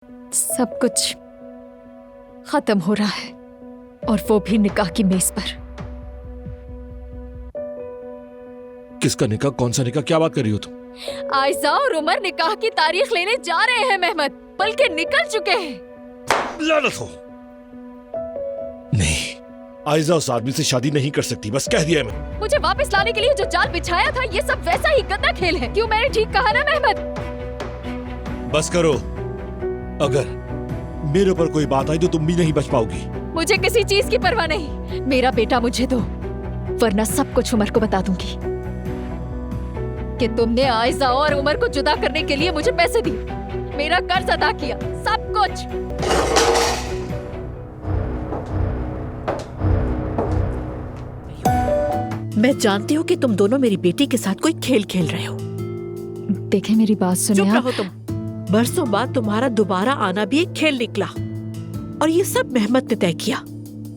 सब कुछ खत्म हो रहा है, और वो भी निकाह की मेज पर। किसका निकाह? कौन सा निकाह? क्या बात कर रही हो तुम? आयजा और उमर निकाह की तारीख लेने जा रहे हैं मेहमद, बल्कि निकल चुके हैं। लानत हो। नहीं, आयजा उस आदमी से शादी नहीं कर सकती, बस कह दिया है मैंने। मुझे वापस लाने के लिए जो जाल बिछाया था, ये सब वैसा ही गंदा खेल है। क्यों? मैंने ठीक कहा ना मेहमद? बस करो, अगर मेरे ऊपर कोई बात आई तो तुम भी नहीं बच पाओगी। मुझे किसी चीज की परवाह नहीं। मेरा बेटा मुझे दो, वरना सब कुछ उमर को बता दूंगी कि तुमने आयजा और उमर को जुदा करने के लिए मुझे पैसे दिए, मेरा कर्ज अदा किया, सब कुछ। मैं जानती हूँ कि तुम दोनों मेरी बेटी के साथ कोई खेल खेल रहे हो। देखें, मेरी बात सुनिए। चुप रहो तुम। बरसों बाद तुम्हारा दोबारा आना भी एक खेल निकला, और ये सब मेहमद ने तय किया।